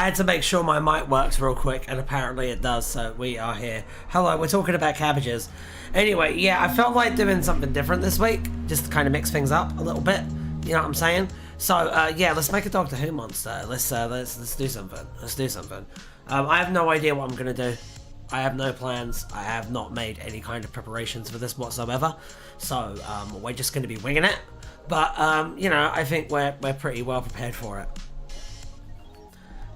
I had to make sure my mic works real quick, and apparently it does, so we are here. Hello, we're talking about cabbages. Anyway, yeah, I felt like doing something different this week, just to kind of mix things up a little bit, you know what I'm saying? So, yeah, let's make a Doctor Who monster. Let's do something. Let's do something. I have no idea what I'm going to do. I have no plans. I have not made any kind of preparations for this whatsoever. So, we're just going to be winging it. But, you know, I think we're pretty well prepared for it.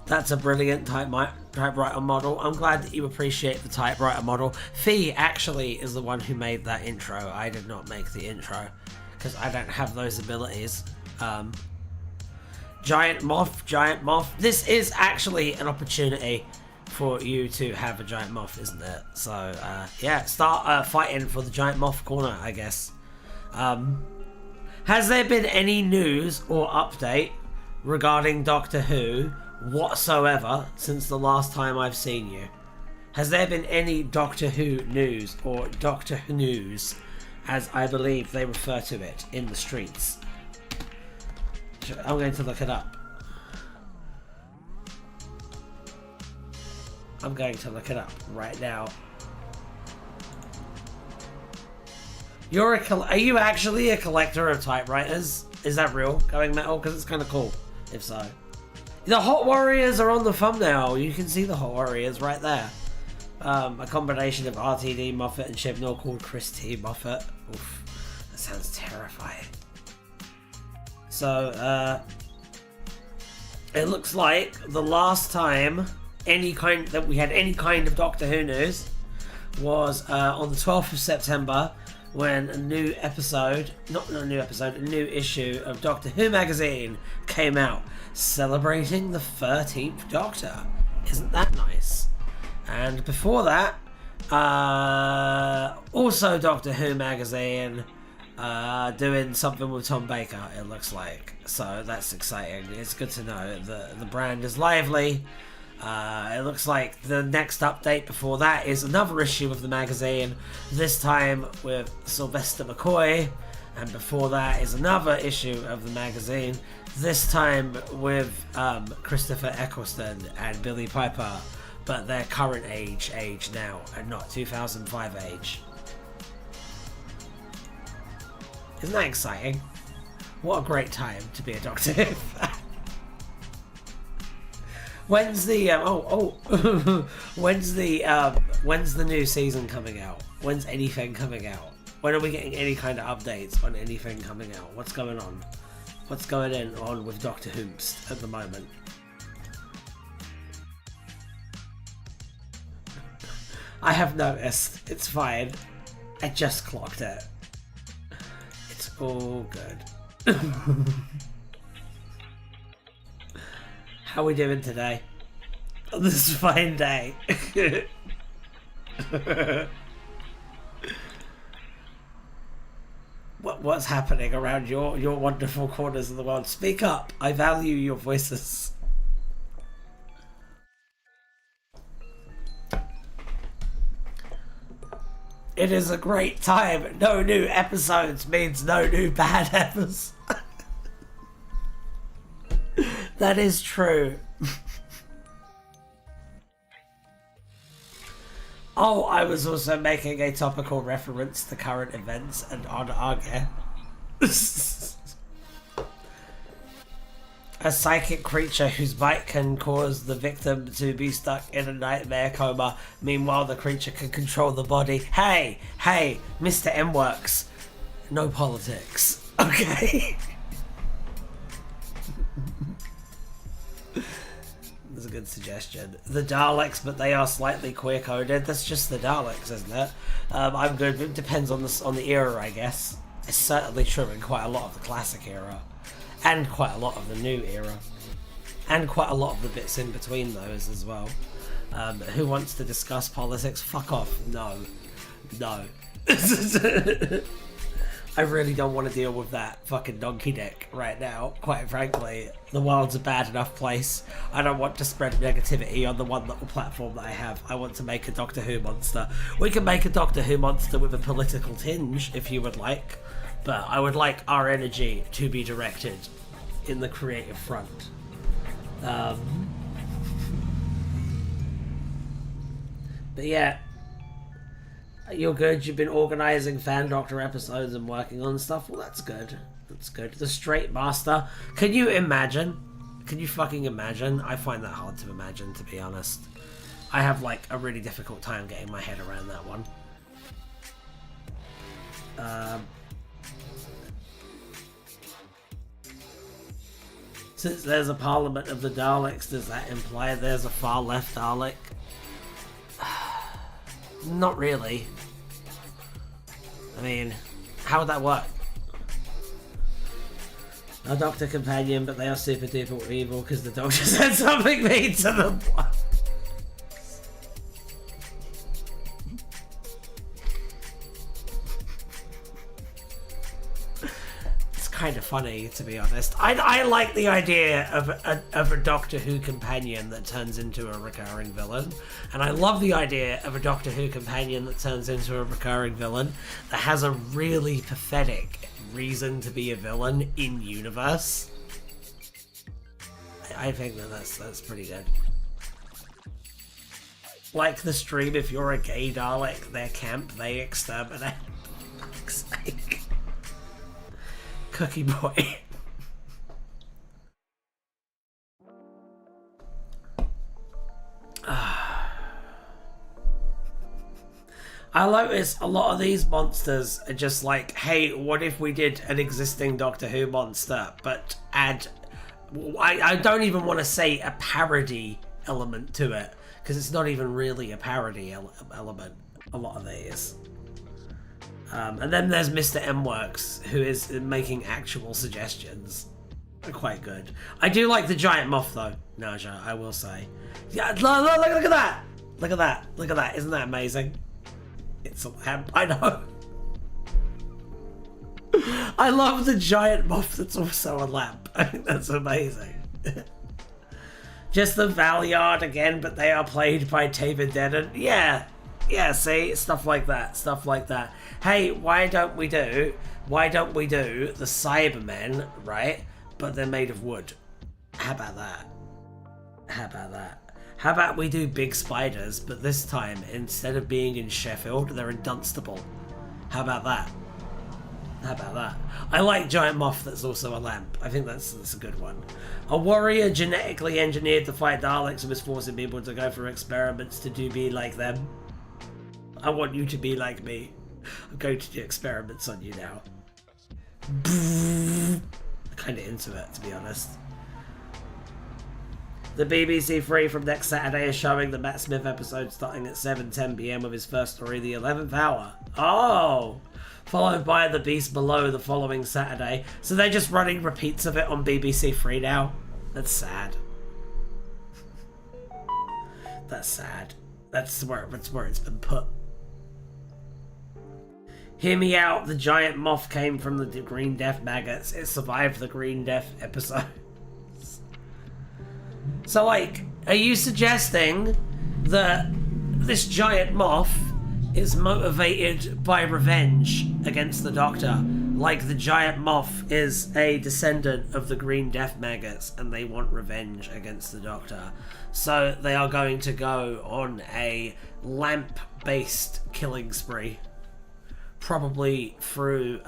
That's a brilliant typewriter model. I'm glad that you appreciate the typewriter model. Fee actually is the one who made that intro. I did not make the intro because I don't have those abilities. Giant moth. This is actually an opportunity for you to have a giant moth, isn't it? So, yeah, start fighting for the giant moth corner, I guess. Has there been any news or update regarding Doctor Who whatsoever since the last time I've seen you? Has there been any Doctor Who news, or Doctor Who news, as I believe they refer to it in the streets? I'm going to look it up. I'm going to look it up right now. Are you actually a collector of typewriters? Is that real, Going Metal? Because it's kind of cool, if so. The Hot Warriors are on the thumbnail. You can see the Hot Warriors right there. A combination of RTD Moffat and Chibnall called Chris T. Moffat. Oof, that sounds terrifying. So, it looks like the last time that we had any kind of Doctor Who news was on the 12th of September, when a new issue of Doctor Who magazine came out, celebrating the 13th Doctor. Isn't that nice? And before that, also Doctor Who magazine, doing something with Tom Baker, it looks like. So that's exciting. It's good to know that the brand is lively. It looks like the next update before that is another issue of the magazine, this time with Sylvester McCoy, and before that is another issue of the magazine, this time with Christopher Eccleston and Billy Piper, but their current age now, and not 2005 age. Isn't that exciting? What a great time to be a Doctor Who fan. When's the when's the new season coming out? When's anything coming out? When are we getting any kind of updates on anything coming out? What's going on? What's going on with Doctor Who's at the moment? I have noticed. It's fine. I just clocked it. It's all good. How are we doing today? On this fine day. What's happening around your wonderful corners of the world? Speak up. I value your voices. It is a great time. No new episodes means no new bad episodes. That is true. Oh, I was also making a topical reference to current events and on Arge. A psychic creature whose bite can cause the victim to be stuck in a nightmare coma. Meanwhile, the creature can control the body. Hey, Mr. M-Works. No politics, okay? That's a good suggestion. The Daleks, but they are slightly queer-coded. That's just the Daleks, isn't it? I'm good. It depends on the era, I guess. It's certainly true in quite a lot of the classic era, and quite a lot of the new era, and quite a lot of the bits in between those as well. Who wants to discuss politics? Fuck off. No. I really don't want to deal with that fucking donkey dick right now, quite frankly. The world's a bad enough place. I don't want to spread negativity on the one little platform that I have. I want to make a Doctor Who monster. We can make a Doctor Who monster with a political tinge, if you would like. But I would like our energy to be directed in the creative front. But yeah, you're good. You've been organising Fan Doctor episodes and working on stuff. Well, that's good. That's good. The Straight Master. Can you imagine? Can you fucking imagine? I find that hard to imagine, to be honest. I have, like, a really difficult time getting my head around that one. Since there's a Parliament of the Daleks, does that imply there's a far left Dalek? Not really. I mean, how would that work? A Doctor companion, but they are super duper evil because the Doctor said something mean to them. It's kind of funny, to be honest. I like the idea of a Doctor Who companion that turns into a recurring villain, and I love the idea of a Doctor Who companion that turns into a recurring villain that has a really pathetic reason to be a villain in universe. I think that's pretty good. Like the stream, if you're a gay Dalek, their camp, they exterminate. For fuck's sake. Cookie boy. I notice a lot of these monsters are just like, hey, what if we did an existing Doctor Who monster, but add... I don't even want to say a parody element to it, because it's not even really a parody element, a lot of these. And then there's Mr. M-Works, who is making actual suggestions. They're quite good. I do like the giant moth, though, Naja, I will say. Yeah, look at that! Look at that, look at that, isn't that amazing? It's a lamp, I know. I love the giant moth that's also a lamp. I think that's amazing. Just the Valyard again, but they are played by Taylor Denon. Yeah, see, stuff like that. Hey, why don't we do the Cybermen, right? But they're made of wood. How about that? How about we do big spiders, but this time, instead of being in Sheffield, they're in Dunstable. How about that? I like giant moth that's also a lamp. I think that's a good one. A warrior genetically engineered to fight Daleks and was forcing people to go for experiments to be like them. I want you to be like me. I'm going to do experiments on you now. I'm kind of into it, to be honest. The BBC Three from next Saturday is showing the Matt Smith episode starting at 7:10 PM with his first story, The 11th Hour. Oh! Followed by The Beast Below the following Saturday. So they're just running repeats of it on BBC Three now? That's sad. That's sad. That's where it's been put. Hear me out, the giant moth came from the Green Death maggots. It survived the Green Death episode. So, like, are you suggesting that this giant moth is motivated by revenge against the Doctor? Like the giant moth is a descendant of the Green Death maggots and they want revenge against the Doctor. So they are going to go on a lamp-based killing spree. Probably through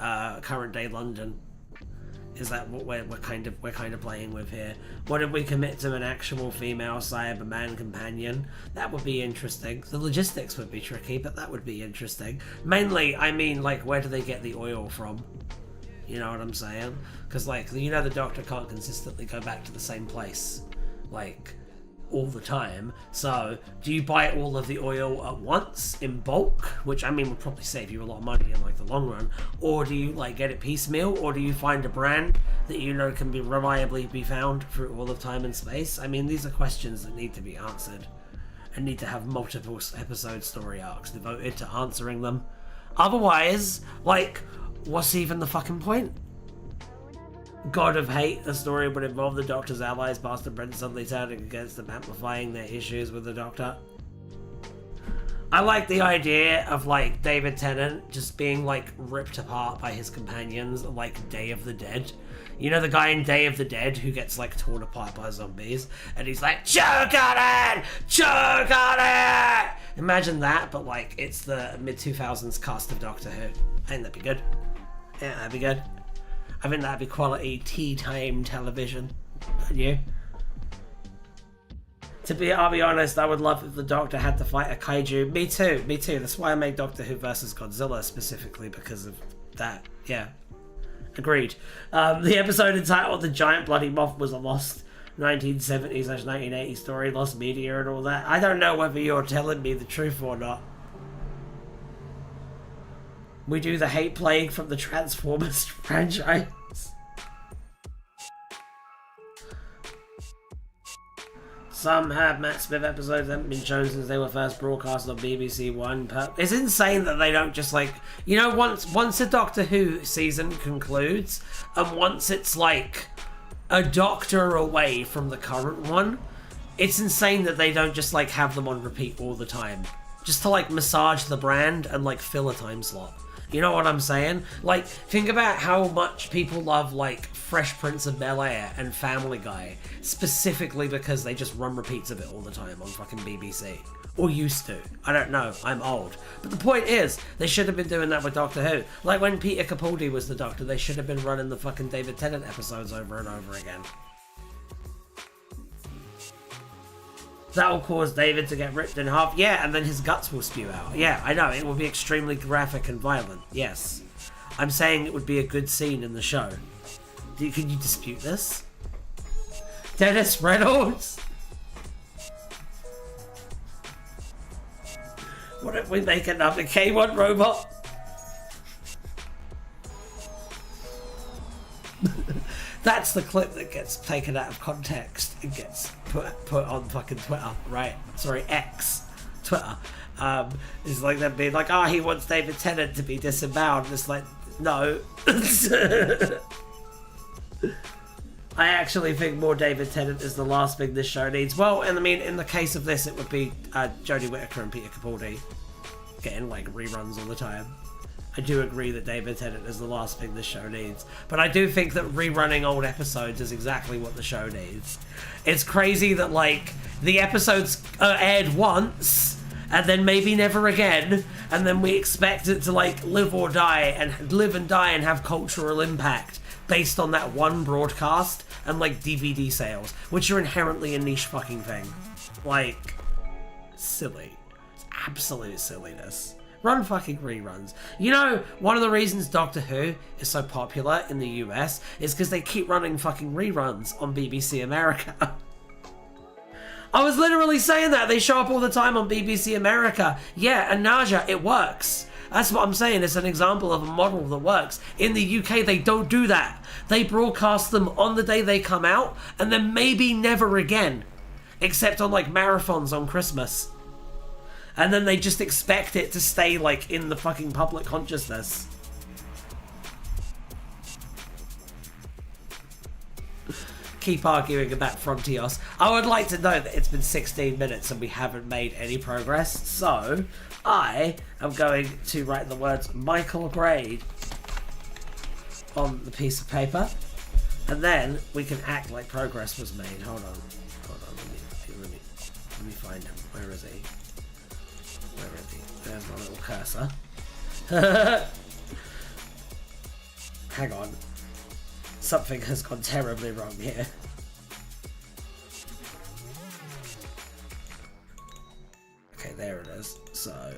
current day London. Is that what we're kind of playing with here? What if we commit to an actual female Cyberman companion? That would be interesting. The logistics would be tricky, but that would be interesting. Mainly, I mean, like, where do they get the oil from? You know what I'm saying? Because, like, you know the Doctor can't consistently go back to the same place, like, all the time. So, do you buy all of the oil at once in bulk, which I mean would probably save you a lot of money in like the long run, or do you like get it piecemeal, or do you find a brand that you know can be reliably be found through all of time and space? I mean, these are questions that need to be answered and need to have multiple episode story arcs devoted to answering them. Otherwise, like, what's even the fucking point? God of Hate, the story would involve the Doctor's allies, Bastard Brent, suddenly turning against them, amplifying their issues with the Doctor. I like the idea of like David Tennant just being like ripped apart by his companions like Day of the Dead. You know the guy in Day of the Dead who gets like torn apart by zombies and he's like, choke on it! Choke on it! Imagine that, but like it's the mid-2000s cast of Doctor Who. I think that'd be good. Yeah, that'd be good. I think that'd be quality tea time television. Wouldn't you? I'll be honest, I would love if the Doctor had to fight a kaiju. Me too. That's why I made Doctor Who versus Godzilla specifically, because of that. Yeah. Agreed. The episode entitled The Giant Bloody Moth was a lost 1970s/1980s story, lost media and all that. I don't know whether you're telling me the truth or not. We do the hate plague from the Transformers franchise. Some have Matt Smith episodes that haven't been shown since they were first broadcast on BBC One. It's insane that they don't just like, you know, once a Doctor Who season concludes, and once it's like a Doctor away from the current one, it's insane that they don't just like have them on repeat all the time, just to like massage the brand and like fill a time slot. You know what I'm saying? Like, think about how much people love, like, Fresh Prince of Bel-Air and Family Guy, specifically because they just run repeats of it all the time on fucking BBC. Or used to. I don't know. I'm old. But the point is, they should have been doing that with Doctor Who. Like, when Peter Capaldi was the Doctor, they should have been running the fucking David Tennant episodes over and over again. That will cause David to get ripped in half. Yeah, and then his guts will spew out. Yeah, I know. It will be extremely graphic and violent. Yes. I'm saying it would be a good scene in the show. Can you dispute this? Dennis Reynolds? What if we make another K1 robot? That's the clip that gets taken out of context and gets put on fucking Twitter, right? Sorry, X. Twitter. It's like them being like, oh, he wants David Tennant to be disemboweled. And it's like, no. I actually think more David Tennant is the last thing this show needs. Well, and I mean, in the case of this, it would be Jodie Whittaker and Peter Capaldi getting like reruns all the time. I do agree that David Tennant is the last thing the show needs. But I do think that rerunning old episodes is exactly what the show needs. It's crazy that, like, the episodes are aired once, and then maybe never again, and then we expect it to, like, live and die and have cultural impact based on that one broadcast and, like, DVD sales, which are inherently a niche fucking thing. Like, silly. It's absolute silliness. Run fucking reruns. You know, one of the reasons Doctor Who is so popular in the US is because they keep running fucking reruns on BBC America. I was literally saying that. They show up all the time on BBC America. Yeah, and Naja, it works. That's what I'm saying. It's an example of a model that works. In the UK, they don't do that. They broadcast them on the day they come out, and then maybe never again. Except on, like, marathons on Christmas. And then they just expect it to stay, like, in the fucking public consciousness. Keep arguing about Frontios. I would like to know that it's been 16 minutes and we haven't made any progress. So, I am going to write the words Michael Grade on the piece of paper. And then we can act like progress was made. Hold on. Let me find him. Where is he? There's my little cursor. Hang on. Something has gone terribly wrong here. Okay, there it is. So...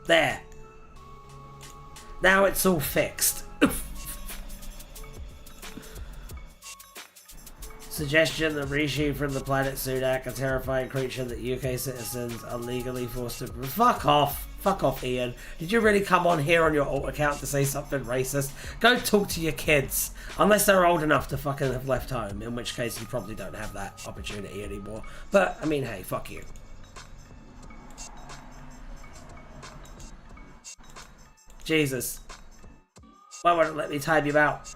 there. Now it's all fixed. Suggestion that Rishi from the planet Sudak, a terrifying creature that UK citizens are legally forced to... Fuck off! Fuck off, Ian. Did you really come on here on your alt account to say something racist? Go talk to your kids. Unless they're old enough to fucking have left home, in which case you probably don't have that opportunity anymore. But, I mean, hey, fuck you. Jesus. Why won't it let me time you out?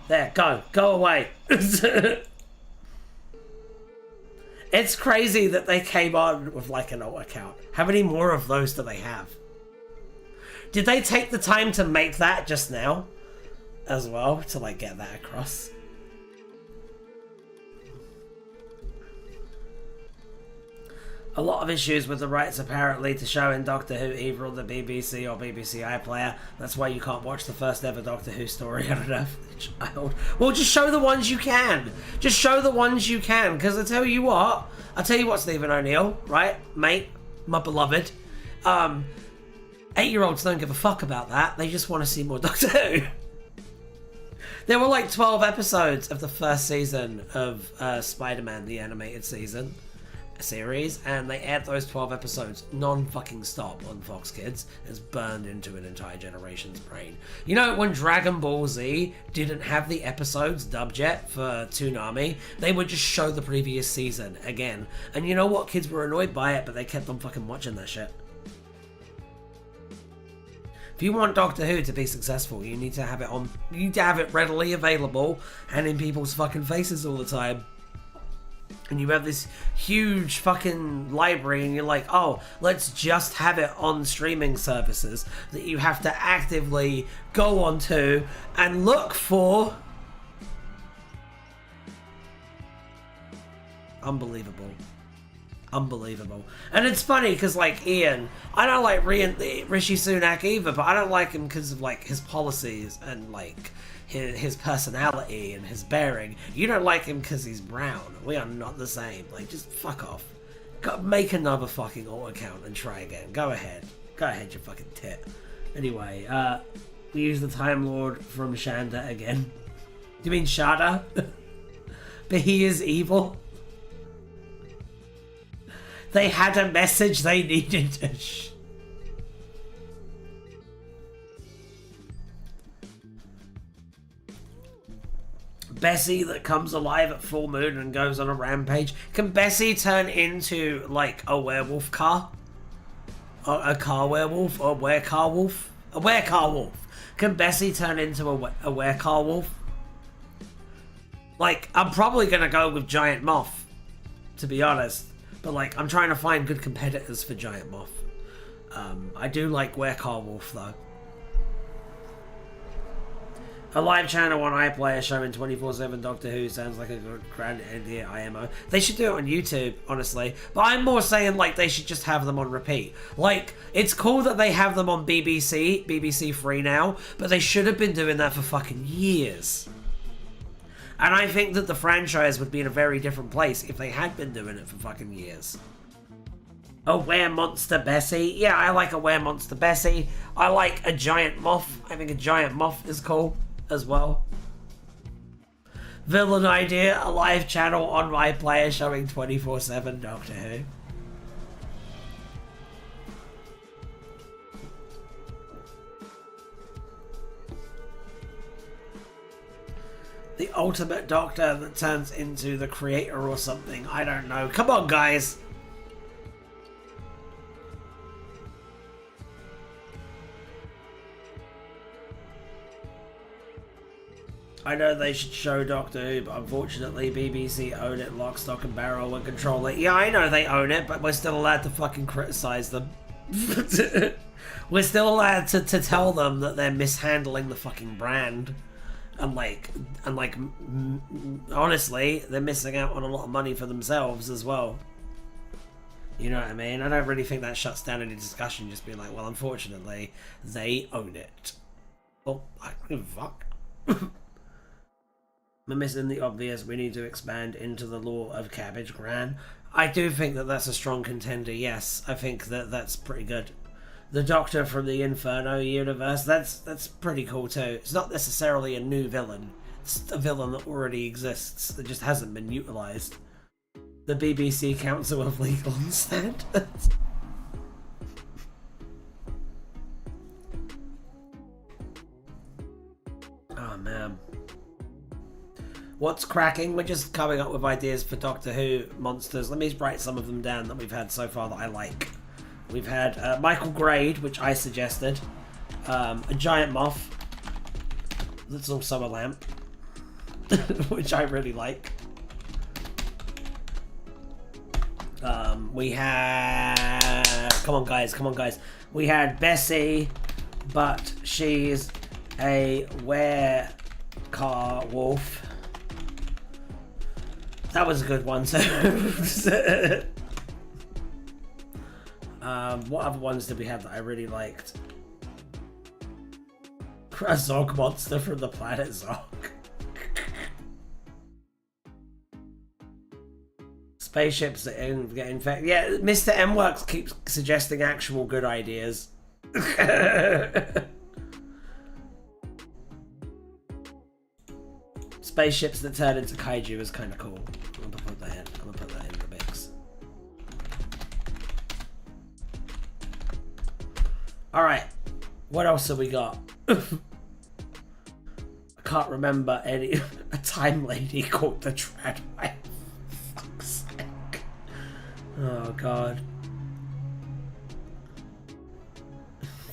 There, go. Go away. It's crazy that they came on with like an alt account. How many more of those do they have? Did they take the time to make that just now as well to like get that across? A lot of issues with the rights apparently to showing Doctor Who either on the BBC or BBC iPlayer. That's why you can't watch the first ever Doctor Who story. I don't know if the child. Well, just show the ones you can. Just show the ones you can. Because I tell you what, Stephen O'Neill, right, mate, my beloved. 8-year-olds don't give a fuck about that. They just want to see more Doctor Who. There were like 12 episodes of the first season of Spider-Man, the animated series, and they aired those 12 episodes non-fucking stop on Fox Kids. It's burned into an entire generation's brain. You know, when Dragon Ball Z didn't have the episodes dubbed yet for Toonami, they would just show the previous season again. And you know what? Kids were annoyed by it, but they kept on fucking watching that shit. If you want Doctor Who to be successful, you need to have it on. You need to have it readily available and in people's fucking faces all the time. And you have this huge fucking library and you're like, oh, let's just have it on streaming services that you have to actively go onto and look for. Unbelievable. And it's funny because, like, Ian, I don't like Rishi Sunak either, but I don't like him because of, like, his policies and, like, his personality and his bearing. You don't like him because he's brown. We are not the same. Like, just fuck off. Make another fucking alt account and try again. Go ahead, you fucking tit. Anyway, we use the Time Lord from Shanda again. Do you mean Shada? But he is evil. They had a message they needed to Bessie that comes alive at full moon and goes on a rampage. Can Bessie turn into, like, a werewolf car? A car werewolf? Or a were-car wolf? A were-car wolf. Can Bessie turn into a were-car wolf? Like, I'm probably gonna go with Giant Moth, to be honest. But, like, I'm trying to find good competitors for Giant Moth. I do like were-car wolf, though. A live channel on iPlayer showing 24/7 Doctor Who sounds like a good grand idea, IMO. They should do it on YouTube, honestly. But I'm more saying, like, they should just have them on repeat. Like, it's cool that they have them on BBC Free now, but they should have been doing that for fucking years. And I think that the franchise would be in a very different place if they had been doing it for fucking years. A were-monster Bessie. Yeah, I like a were-monster Bessie. I like a giant moth. I think a giant moth is cool as well. Villain idea, a live channel on my player showing 24/7 Doctor Who. The ultimate Doctor that turns into the creator or something. I don't know. Come on, guys. I know they should show Doctor Who, but unfortunately BBC own it lock, stock and barrel and control it. Yeah, I know they own it, but we're still allowed to fucking criticize them. We're still allowed to tell them that they're mishandling the fucking brand. And honestly, they're missing out on a lot of money for themselves as well. You know what I mean? I don't really think that shuts down any discussion, just being like, well, unfortunately, they own it. Well, I don't give a fuck. We're missing the obvious. We need to expand into the lore of Cabbage Gran. I do think that that's a strong contender, yes. I think that that's pretty good. The Doctor from the Inferno universe, that's pretty cool too. It's not necessarily a new villain. It's a villain that already exists, that just hasn't been utilised. The BBC Council of Legal Standards. Oh man. What's cracking? We're just coming up with ideas for Doctor Who monsters. Let me write some of them down that we've had so far that I like. We've had Michael Grade, which I suggested. A giant moth. That's also a lamp. Which I really like. We had... Come on, guys. We had Bessie, but she's a werewolf. That was a good one, too. What other ones did we have that I really liked? A Zog monster from the planet Zog. Spaceships that get infected. Yeah, Mr. M Works keeps suggesting actual good ideas. Spaceships that turn into kaiju is kind of cool. I'm gonna put that in the mix. Alright, what else have we got? I can't remember any. A time lady called the Treadway. Fuck's sake. Oh god.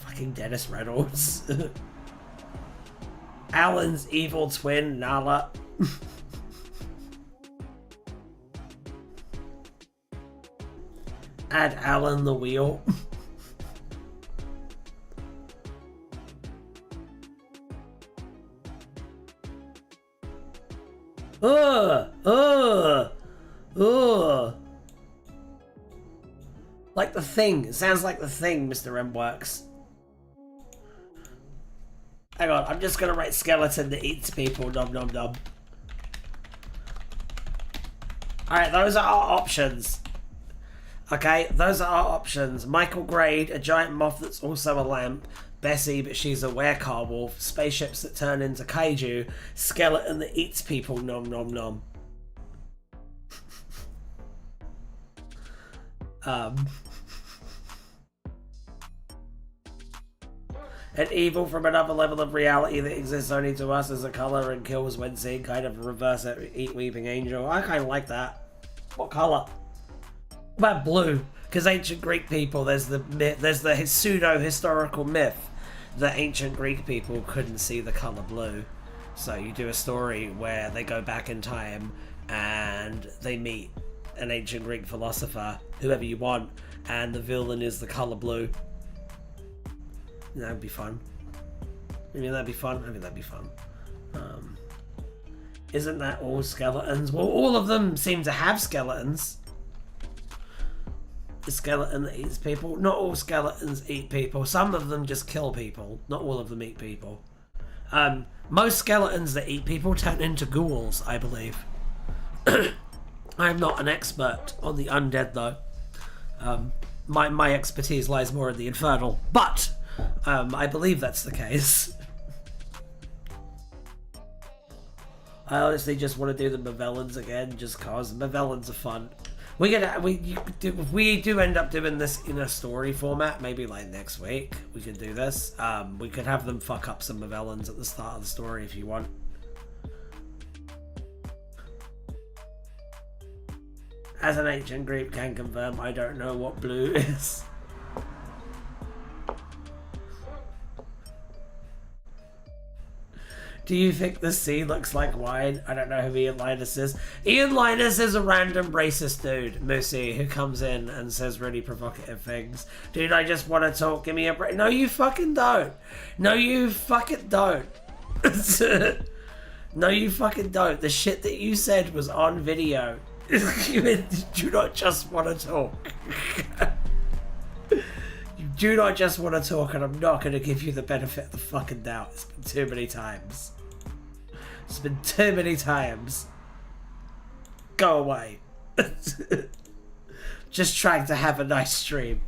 Fucking Dennis Reynolds. Alan's evil twin, Nala. Add Alan the wheel. Like the Thing. It sounds like the Thing, Mr. M Works. Hang on, I'm just gonna write skeleton that eats people, nom nom nom. Alright, those are our options. Okay, those are our options. Michael Grade, a giant moth that's also a lamp. Bessie, but she's a werewolf. Spaceships that turn into kaiju. Skeleton that eats people, nom nom nom. An evil from another level of reality that exists only to us as a colour and kills when seen, kind of reverse eat weeping angel. I kind of like that. What colour? What about blue? Because ancient Greek people, there's the pseudo-historical myth that ancient Greek people couldn't see the colour blue. So you do a story where they go back in time and they meet an ancient Greek philosopher, whoever you want, and the villain is the colour blue. That'd be fun. I think that'd be fun. Isn't that all skeletons? Well, all of them seem to have skeletons. The skeleton that eats people. Not all skeletons eat people. Some of them just kill people. Not all of them eat people. Most skeletons that eat people turn into ghouls, I believe. I'm not an expert on the undead, though. My expertise lies more in the infernal. But I believe that's the case. I honestly just want to do the Mavellans again, just cause Mavellans are fun. If we do end up doing this in a story format, maybe like next week, we could do this. We could have them fuck up some Mavellans at the start of the story if you want. As an ancient Greek can confirm, I don't know what blue is. Do you think the sea looks like wine? I don't know who Ian Linus is. Ian Linus is a random racist dude, Moosey, who comes in and says really provocative things. Dude, I just want to talk. Give me a break. No, you fucking don't. No, you fucking don't. No, you fucking don't. The shit that you said was on video. You do not just want to talk. You do not just want to talk, and I'm not going to give you the benefit of the fucking doubt. It's been too many times. It's been too many times. Go away. Just trying to have a nice stream.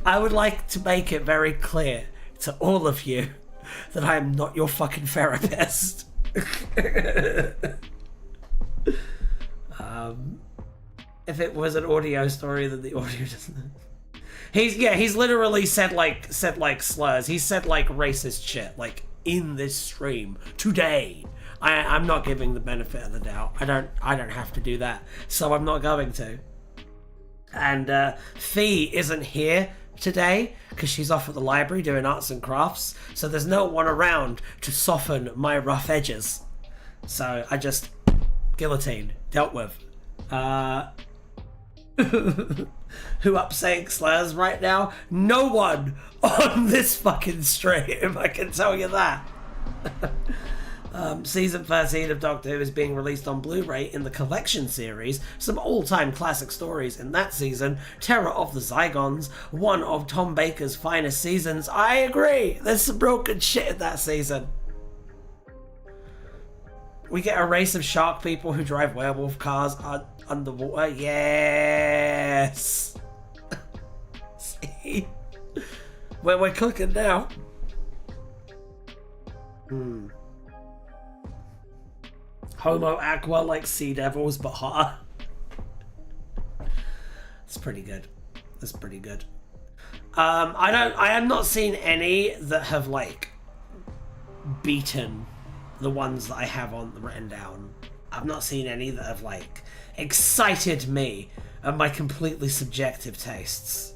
I would like to make it very clear to all of you that I am not your fucking therapist. If it was an audio story, then the audio doesn't. He's literally said like slurs. He said like racist shit like in this stream today. I'm not giving the benefit of the doubt. I don't have to do that, so I'm not going to. And Fee isn't here today because she's off at the library doing arts and crafts. So there's no one around to soften my rough edges. So I just guillotine, dealt with. Who up saying slurs right now? No one on this fucking stream, I can tell you that. Season 13 of Doctor Who is being released on Blu-ray in the Collection series. Some all-time classic stories in that season. Terror of the Zygons, one of Tom Baker's finest seasons. I agree, there's some real good shit in that season. We get a race of shark people who drive werewolf cars underwater. Yes! See? We're cooking now. Homo aqua like sea devils, but hotter. It's pretty good. That's pretty good. I have not seen any that have like beaten the ones that I have written down. I've not seen any that have like excited me and my completely subjective tastes.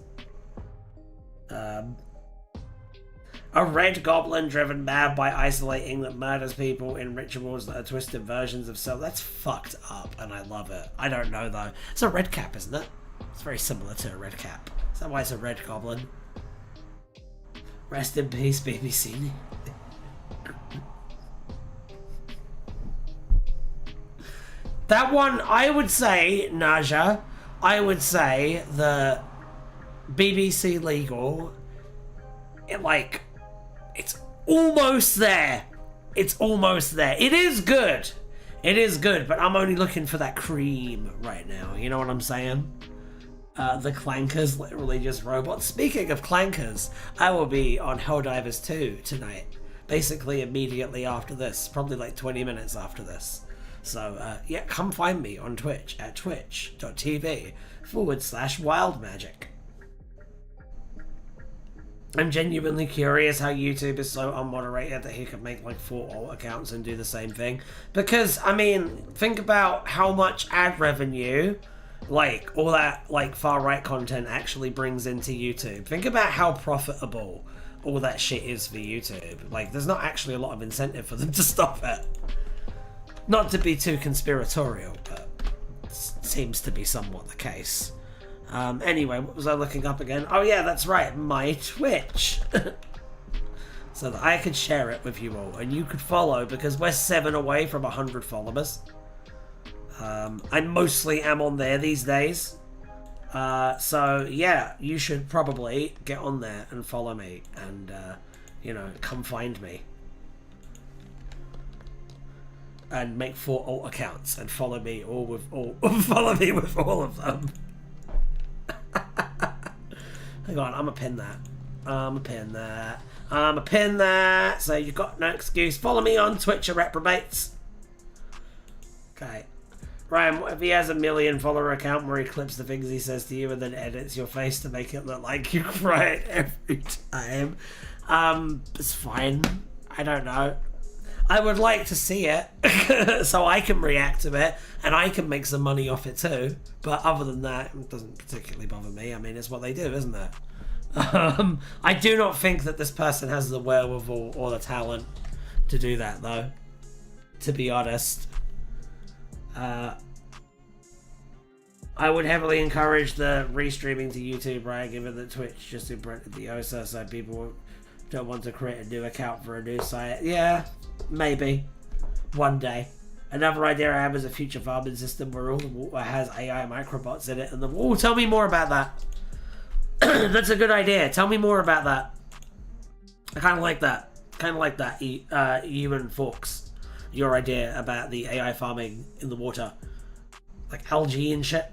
A red goblin driven mad by isolating that murders people in rituals that are twisted versions of self. That's fucked up, and I love it. I don't know though. It's a red cap, isn't it? It's very similar to a red cap. Is that why it's a red goblin? Rest in peace, BBC. That one, I would say, Naja, I would say the BBC Legal, it's almost there. It's almost there. It is good. It is good, but I'm only looking for that cream right now. You know what I'm saying? The Clankers, literally just robots. Speaking of Clankers, I will be on Helldivers 2 tonight. Basically immediately after this. Probably like 20 minutes after this. So, yeah, come find me on Twitch at twitch.tv/wildmagic. I'm genuinely curious how YouTube is so unmoderated that he could make like 4 alt accounts and do the same thing. Because, I mean, think about how much ad revenue, like, all that, like, far-right content actually brings into YouTube. Think about how profitable all that shit is for YouTube. Like, there's not actually a lot of incentive for them to stop it. Not to be too conspiratorial, but it seems to be somewhat the case. Anyway, what was I looking up again? Oh yeah, that's right, my Twitch. So that I could share it with you all, and you could follow, because we're 7 away from 100 followers. I mostly am on there these days. So yeah, you should probably get on there and follow me, and you know, come find me. And make 4 alt accounts and follow me all with all follow me with all of them. Hang on, I'm gonna pin that. I'm gonna pin that. So you've got no excuse. Follow me on Twitch, reprobates. Okay. Ryan, what if he has a 1 million follower account where he clips the things he says to you and then edits your face to make it look like you cry every time? It's fine. I don't know. I would like to see it so I can react to it and I can make some money off it too. But other than that, it doesn't particularly bother me. I mean, it's what they do, isn't it? I do not think that this person has the wherewithal or the talent to do that, though, to be honest. I would heavily encourage the restreaming to YouTube, right? Given that Twitch just imprinted the OSA, so people don't want to create a new account for a new site. Yeah, maybe. One day. Another idea I have is a future farming system where all the water has AI microbots in it, and oh, tell me more about that. That's a good idea. Tell me more about that. I kind of like that. You and Forks. Your idea about the AI farming in the water. Like algae and shit.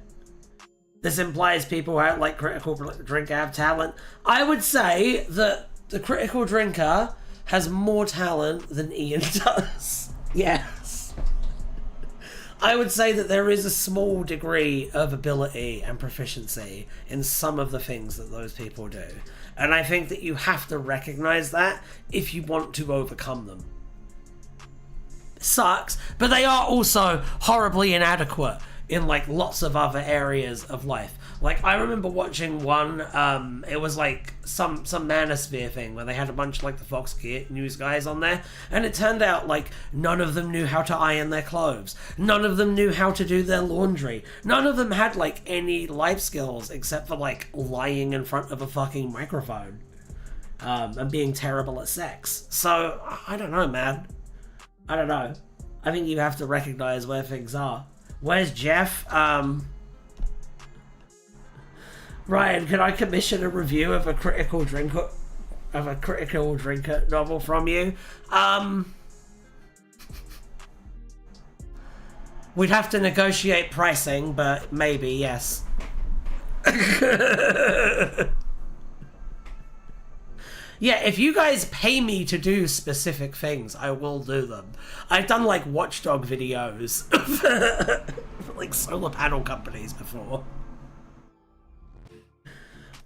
This implies people who are like critical drinker have talent. I would say that the critical drinker has more talent than Ian does. Yes. I would say that there is a small degree of ability and proficiency in some of the things that those people do. And I think that you have to recognize that if you want to overcome them. It sucks, but they are also horribly inadequate in like lots of other areas of life. Like I remember watching one, it was like some manosphere thing where they had a bunch of like the Fox News guys on there, and it turned out like none of them knew how to iron their clothes, none of them knew how to do their laundry, none of them had like any life skills except for like lying in front of a fucking microphone, and being terrible at sex. So I don't know, man. I don't know. I think you have to recognize where things are. Where's Jeff? Ryan, can I commission a review of a critical drinker novel from you? We'd have to negotiate pricing, but maybe, yes. Yeah, if you guys pay me to do specific things, I will do them. I've done like watchdog videos for like solar panel companies before.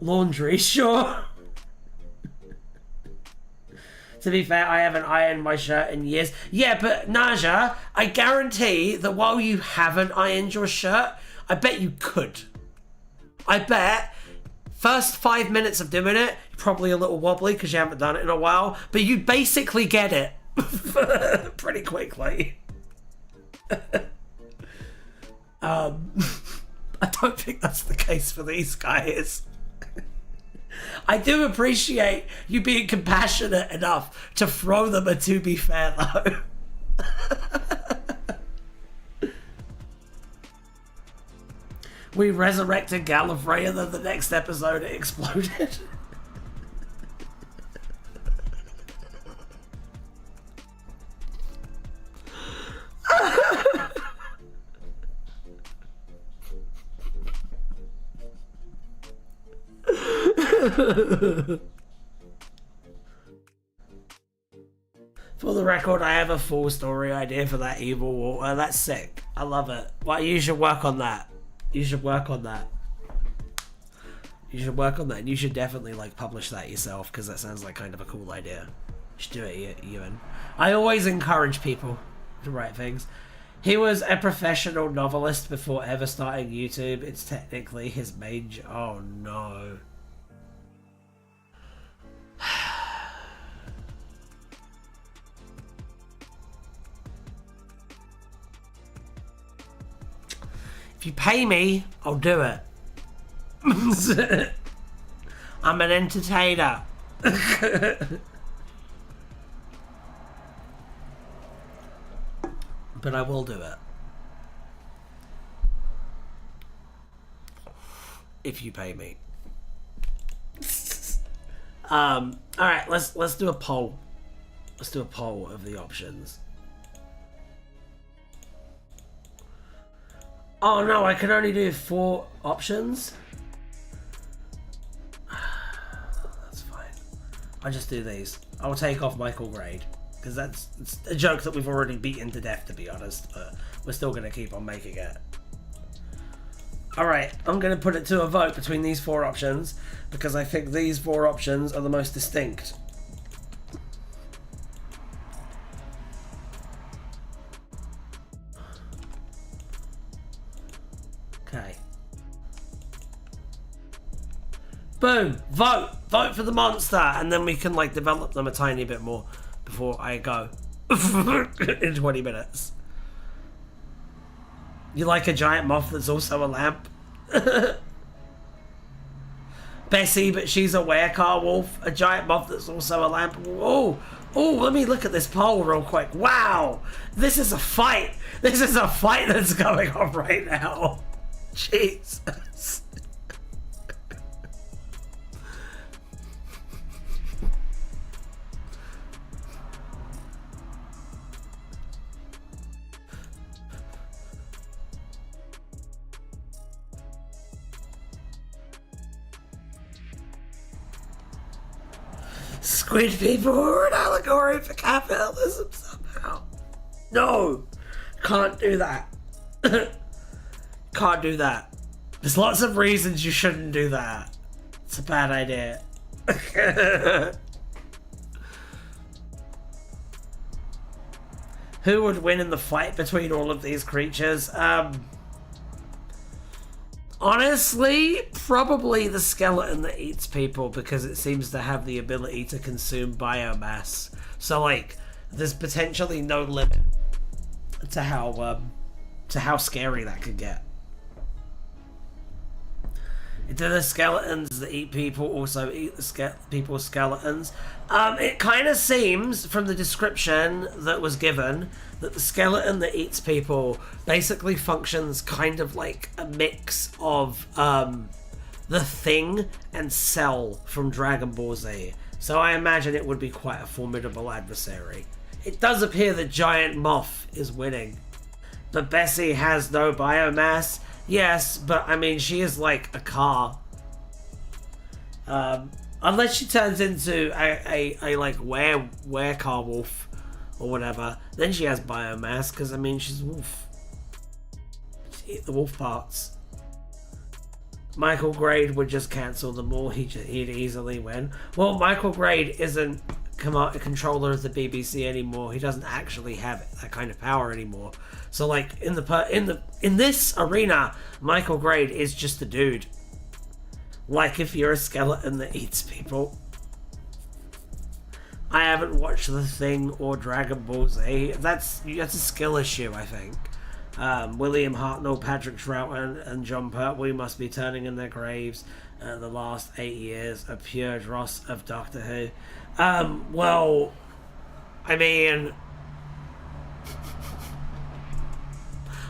Laundry, sure. To be fair, I haven't ironed my shirt in years. Yeah, but Naja, I guarantee that while you haven't ironed your shirt, I bet you could. I bet first 5 minutes of doing it, probably a little wobbly because you haven't done it in a while, but you basically get it pretty quickly. I don't think that's the case for these guys. I do appreciate you being compassionate enough to throw them a to be fair though. We resurrected Gallifrey and then the next episode it exploded. For the record, I have a full story idea for that evil water. That's sick. I love it. Well, you should work on that. You should work on that. You should work on that. And you should definitely like publish that yourself because that sounds like kind of a cool idea. You should do it, Ewan. I always encourage people to write things. He was a professional novelist before ever starting YouTube. It's technically his main job. Oh no. If you pay me, I'll do it. I'm an entertainer. But I will do it. If you pay me. Alright, let's do a poll. Let's do a poll of the options. Oh no, I can only do 4 options? That's fine. I'll just do these. I'll take off Michael Grade. Because it's a joke that we've already beaten to death, to be honest. But we're still going to keep on making it. Alright, I'm going to put it to a vote between these 4 options. Because I think these 4 options are the most distinct. Okay. Boom! Vote! Vote for the monster! And then we can like develop them a tiny bit more before I go. In 20 minutes. You like a giant moth that's also a lamp? Bessie, but she's a werecar wolf. A giant moth that's also a lamp. Oh, let me look at this poll real quick. Wow! This is a fight! This is a fight that's going on right now. Jesus. Squid people are an allegory for capitalism somehow. No, can't do that. Can't do that. There's lots of reasons you shouldn't do that. It's a bad idea. Who would win in the fight between all of these creatures? Honestly, probably the skeleton that eats people, because it seems to have the ability to consume biomass. So, like, there's potentially no limit to how scary that could get. Do the skeletons that eat people also eat the people's skeletons? It kind of seems, from the description that was given, that the skeleton that eats people basically functions kind of like a mix of the Thing and Cell from Dragon Ball Z. So I imagine it would be quite a formidable adversary. It does appear that Giant Moth is winning. But Bessie has no biomass. Yes, but I mean, she is like a car. Unless she turns into a like were-car wolf or whatever, then she has biomass, because I mean, she's a wolf. She eat the wolf parts. Michael Grade would just cancel them all. He'd easily win. Well, Michael Grade isn't a controller of the BBC anymore. He doesn't actually have that kind of power anymore. So, like, in this arena, Michael Grade is just a dude. Like, if you're a skeleton that eats people. I haven't watched The Thing or Dragon Ball Z. That's a skill issue, I think. William Hartnell, Patrick Troughton, and John Pertwee must be turning in their graves. The last 8 years, a pure dross of Doctor Who. Well, I mean,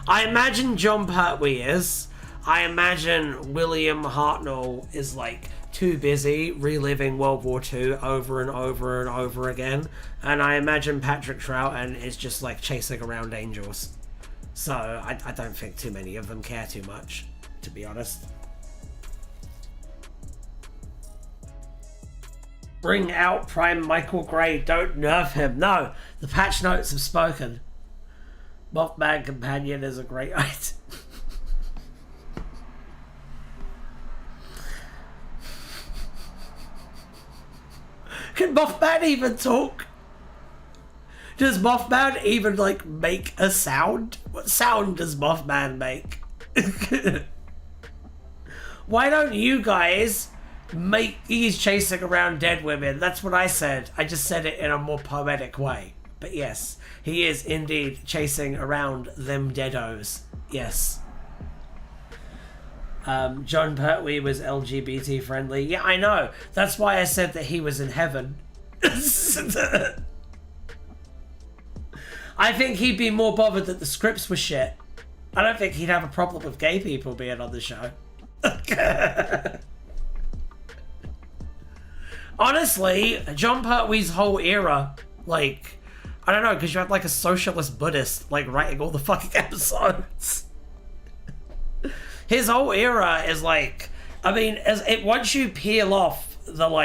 I imagine John Pertwee is. I imagine William Hartnell is like too busy reliving World War II over and over and over again. And I imagine Patrick Troughton is just like chasing around angels. So I don't think too many of them care too much, to be honest. Bring out Prime Michael Grade, don't nerf him. No, the patch notes have spoken. Mothman Companion is a great item. Can Mothman even talk? Does Mothman even, like, make a sound? What sound does Mothman make? Why don't you guys make... He's chasing around dead women. That's what I said. I just said it in a more poetic way. But yes, he is indeed chasing around them deados. Yes. John Pertwee was LGBT friendly. Yeah, I know. That's why I said that he was in heaven. I think he'd be more bothered that the scripts were shit. I don't think he'd have a problem with gay people being on the show. Honestly, John Pertwee's whole era, like, I don't know, because you had like a socialist Buddhist, like, writing all the fucking episodes. His whole era is like, I mean, once you peel off the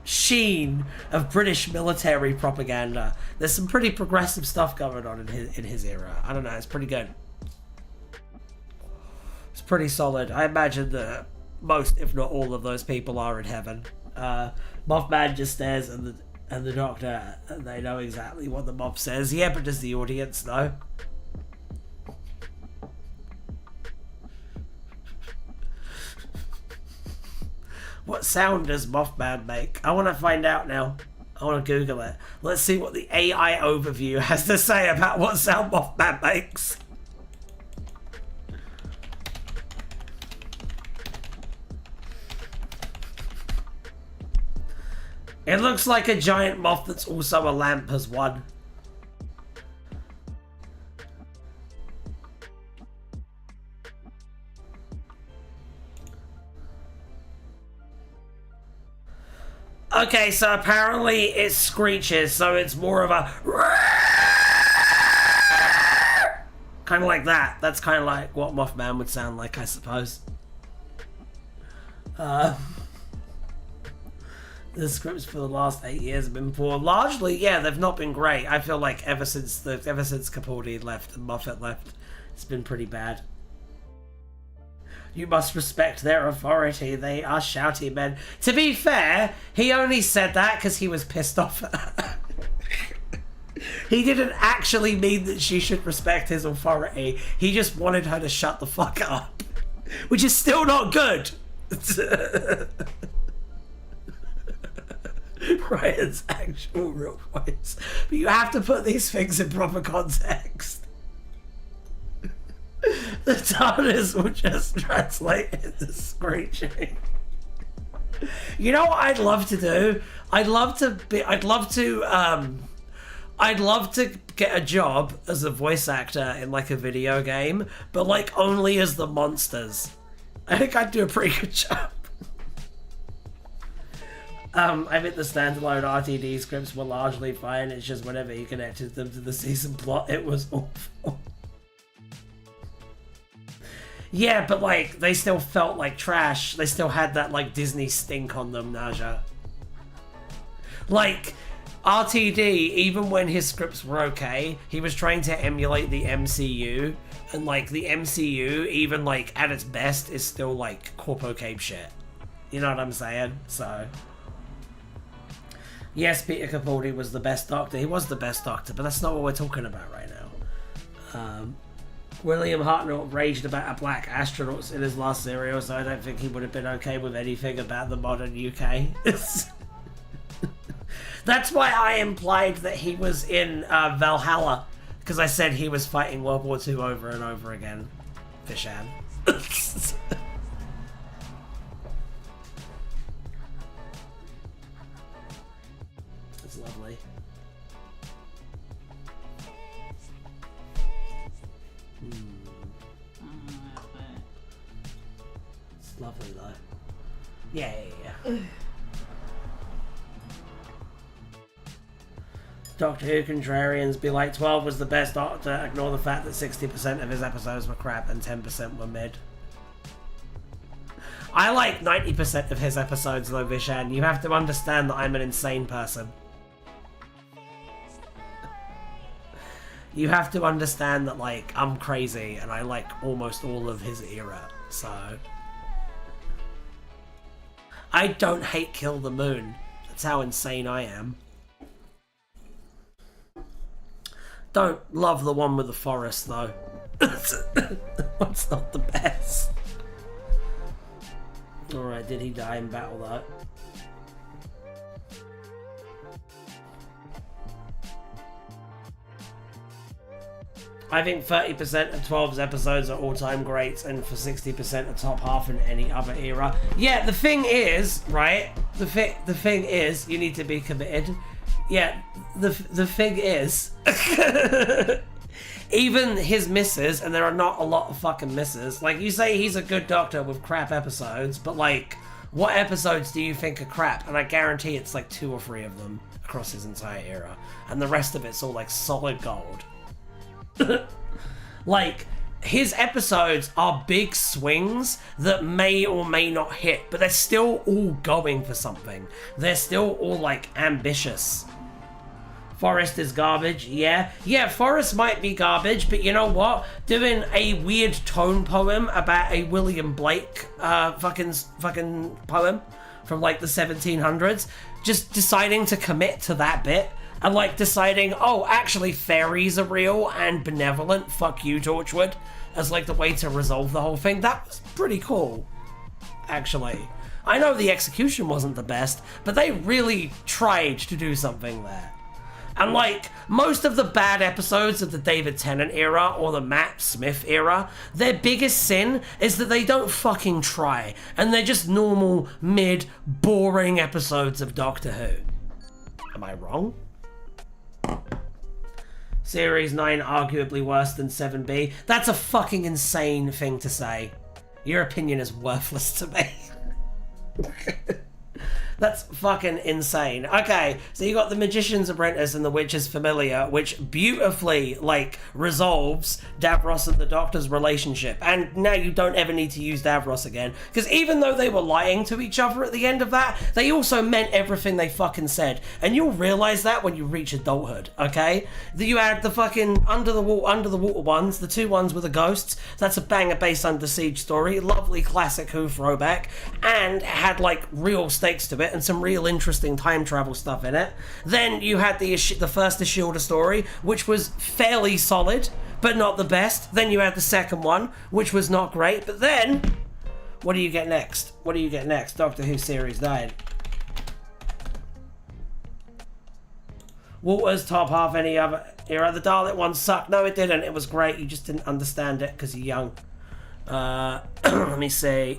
sheen of British military propaganda, there's some pretty progressive stuff going on in his era. I don't know, it's pretty good. It's pretty solid. I imagine that most, if not all, of those people are in heaven. Mothman just stares and the Doctor, and they know exactly what the moth says. Yeah, but does the audience know? What sound does Mothman make? I want to find out now. I want to Google it. Let's see what the AI overview has to say about what sound Mothman makes. It looks like a giant moth that's also a lamp has won. Okay, so apparently it screeches, so it's more of a kind of like that. That's kind of like what Mothman would sound like, I suppose. The scripts for the last 8 years have been poor. Largely, yeah, they've not been great. I feel like ever since Capaldi left and Moffat left, it's been pretty bad. You must respect their authority. They are shouty men. To be fair, he only said that because he was pissed off. He didn't actually mean that she should respect his authority. He just wanted her to shut the fuck up. Which is still not good. Ryan's actual real voice. But you have to put these things in proper context. The TARDIS will just translate into screeching. You know what I'd love to do? I'd love to get a job as a voice actor in like a video game, but like only as the monsters. I think I'd do a pretty good job. I think the standalone RTD scripts were largely fine. It's just whenever he connected them to the season plot, it was awful. Yeah, but like, they still felt like trash. They still had that like Disney stink on them, Naja. Like, RTD, even when his scripts were okay, he was trying to emulate the MCU, and like the MCU, even like at its best, is still like Corpo Cape shit. You know what I'm saying? So, yes, Peter Capaldi was the best Doctor. He was the best Doctor, but that's not what we're talking about right now. William Hartnell raged about a black astronaut in his last serial, so I don't think he would have been okay with anything about the modern UK. That's why I implied that he was in Valhalla, because I said he was fighting World War II over and over again. Fishan. It's lovely. It's lovely though. Yeah. Doctor Who contrarians be like, 12 was the best Doctor, ignore the fact that 60% of his episodes were crap and 10% were mid. I like 90% of his episodes though, Vishan. You have to understand that I'm an insane person. You have to understand that, like, I'm crazy and I like almost all of his era, so... I don't hate Kill the Moon. That's how insane I am. Don't love the one with the forest, though. That one's not the best. Alright, did he die in battle, though? I think 30% of 12's episodes are all-time greats, and for 60% are top half in any other era. Yeah, the thing is, right? The thing is, you need to be committed. Yeah, the thing is, even his misses, and there are not a lot of fucking misses. Like, you say he's a good Doctor with crap episodes, but like, what episodes do you think are crap? And I guarantee it's like 2 or 3 of them across his entire era, and the rest of it's all like solid gold. Like, his episodes are big swings that may or may not hit, but they're still all going for something. They're still all like ambitious. Forest is garbage, yeah. Yeah, Forest might be garbage, but you know what? Doing a weird tone poem about a William Blake fucking poem from like the 1700s, just deciding to commit to that bit, and like deciding, oh, actually fairies are real and benevolent, fuck you, Torchwood, as like the way to resolve the whole thing. That was pretty cool, actually. I know the execution wasn't the best, but they really tried to do something there. And like, most of the bad episodes of the David Tennant era or the Matt Smith era, their biggest sin is that they don't fucking try, and they're just normal, mid, boring episodes of Doctor Who. Am I wrong? Series 9 arguably worse than 7B. That's a fucking insane thing to say. Your opinion is worthless to me. That's fucking insane. Okay, so you got The Magician's Apprentice and The Witch's Familiar, which beautifully, like, resolves Davros and the Doctor's relationship. And now you don't ever need to use Davros again. Because even though they were lying to each other at the end of that, they also meant everything they fucking said. And you'll realise that when you reach adulthood, okay? You had the fucking Under the Water ones, the 2 ones with the ghosts. That's a banger based Under Siege story. Lovely classic Who throwback. And it had, like, real stakes to it. it and some real interesting time travel stuff in it. Then you had the first Ishilda story, which was fairly solid, but not the best. Then you had the second one, which was not great. But then, what do you get next? What do you get next? Doctor Who Series 9. Walter's top half any other era. The Dalek one sucked. No, it didn't. It was great. You just didn't understand it because you're young. Let me see.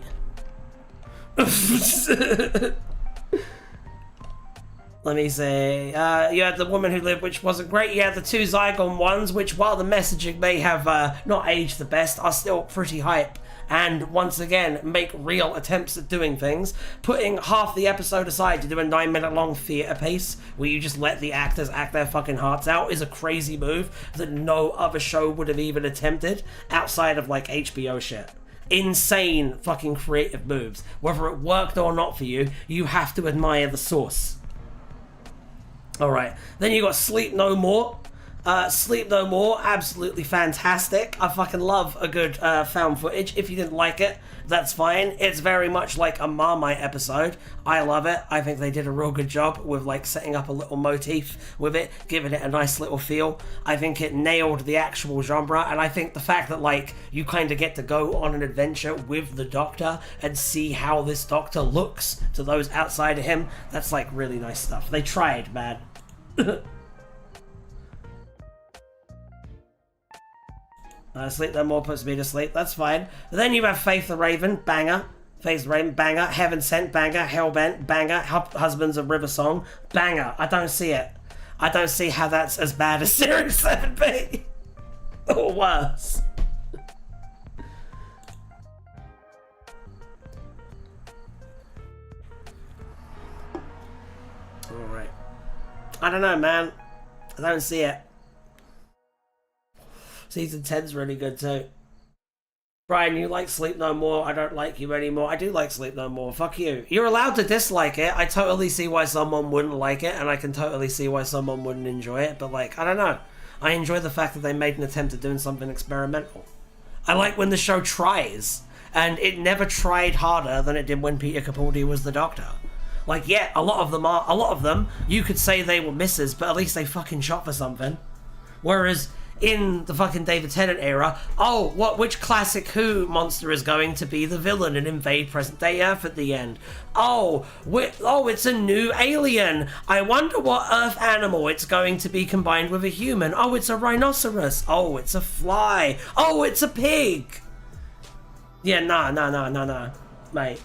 Let me see. You had The Woman Who Lived, which wasn't great. You had the two Zygon ones, which, while the messaging may have not aged the best, are still pretty hype. And once again, make real attempts at doing things. Putting half the episode aside to do a 9-minute long theatre piece where you just let the actors act their fucking hearts out is a crazy move that no other show would have even attempted outside of like HBO shit. Insane fucking creative moves. Whether it worked or not for you, you have to admire the source. Alright, then you got Sleep No More. Sleep No More, absolutely fantastic. I fucking love a good found footage. If you didn't like it, that's fine. It's very much like a Marmite episode. I love it. I think they did a real good job with like setting up a little motif with it, giving it a nice little feel. I think it nailed the actual genre, and I think the fact that like you kind of get to go on an adventure with the Doctor and see how this Doctor looks to those outside of him, that's like really nice stuff. They tried, man. Sleep No More puts me to sleep, that's fine. But then you have Faith the Raven, banger. Faith the Raven, banger. Heaven Sent, banger. Hellbent, banger. Husbands of River Song, banger. I don't see it. I don't see how that's as bad as Series 7B. Or worse. Alright. I don't know, man. I don't see it. Season 10's really good too. Brian, you like Sleep No More. I don't like you anymore. I do like Sleep No More. Fuck you. You're allowed to dislike it. I totally see why someone wouldn't like it, and I can totally see why someone wouldn't enjoy it, but like, I don't know. I enjoy the fact that they made an attempt at doing something experimental. I like when the show tries, and it never tried harder than it did when Peter Capaldi was the Doctor. Like, yeah, a lot of them, you could say they were misses, but at least they fucking shot for something. Whereas in the fucking David Tennant era, which classic Who monster is going to be the villain and invade present-day Earth at the end? It's a new alien. I wonder what Earth animal it's going to be combined with a human. Oh, it's a rhinoceros. Oh, it's a fly. Oh, it's a pig. Yeah, nah, mate.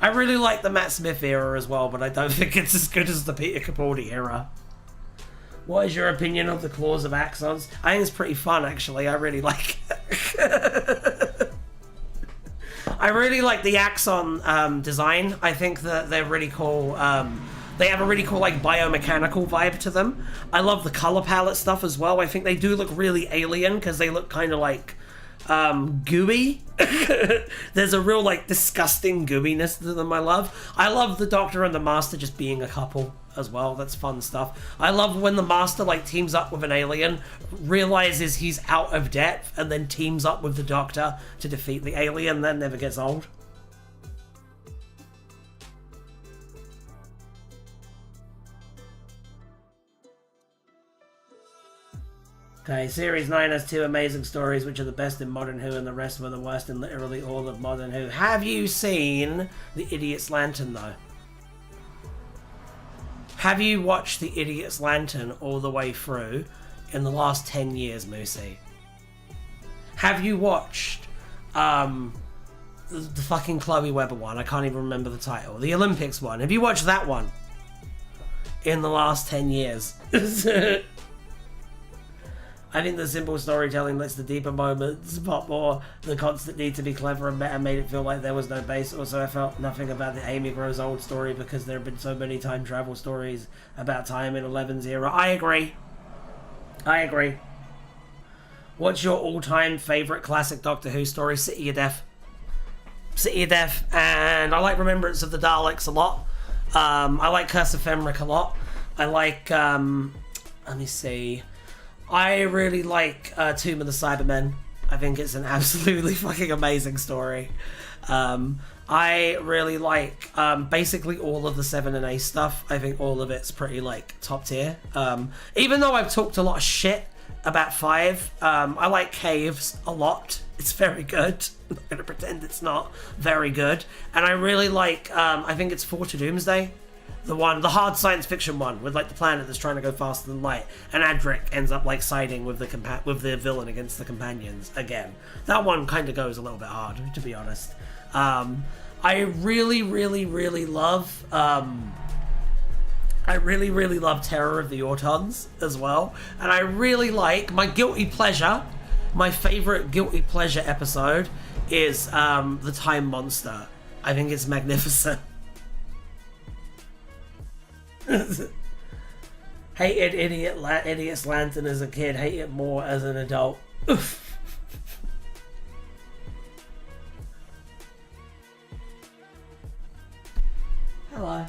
I really like the Matt Smith era as well, but I don't think it's as good as the Peter Capaldi era. What is your opinion of the claws of axons? I think it's pretty fun, actually. I really like it. I really like the axon design. I think that they're really cool. They have a really cool, like, biomechanical vibe to them. I love the color palette stuff as well. I think they do look really alien because they look kind of like gooey. There's a real like disgusting gooiness to them. I love the Doctor and the Master just being a couple as well. That's fun stuff. I love when the Master like teams up with an alien, realizes he's out of depth, and then teams up with the Doctor to defeat the alien. That never gets old. Okay, Series 9 has 2 amazing stories, which are the best in Modern Who, and the rest were the worst in literally all of Modern Who. Have you seen The Idiot's Lantern, though? Have you watched The Idiot's Lantern all the way through in the last 10 years, Moosey? Have you watched the fucking Chloe Webber one? I can't even remember the title. The Olympics one. Have you watched that one in the last 10 years? I think the simple storytelling lets the deeper moments pop more. The constant need to be clever and meta made it feel like there was no base. Also, I felt nothing about the Amy Grows Old story because there have been so many time travel stories about time in Eleven's era. I agree. What's your all-time favourite classic Doctor Who story? City of Death. And I like Remembrance of the Daleks a lot. I like Curse of Fenric a lot. I like, let me see. I really like Tomb of the Cybermen I think it's an absolutely fucking amazing story. I really like basically all of the 7 and 8 stuff. I think all of it's pretty like top tier. Even though I've talked a lot of shit about 5, I like Caves a lot. It's very good. I'm not gonna pretend it's not very good. And I really like I think it's 4 to Doomsday. The hard science fiction one with like the planet that's trying to go faster than light, and Adric ends up like siding with the villain against the companions again. That one kind of goes a little bit hard, to be honest. I really, really, really love. I really, really love Terror of the Autons as well, and I really like my guilty pleasure. My favorite guilty pleasure episode is the Time Monster. I think it's magnificent. Hated Idiot's Lantern as a kid, hate it more as an adult. Hello.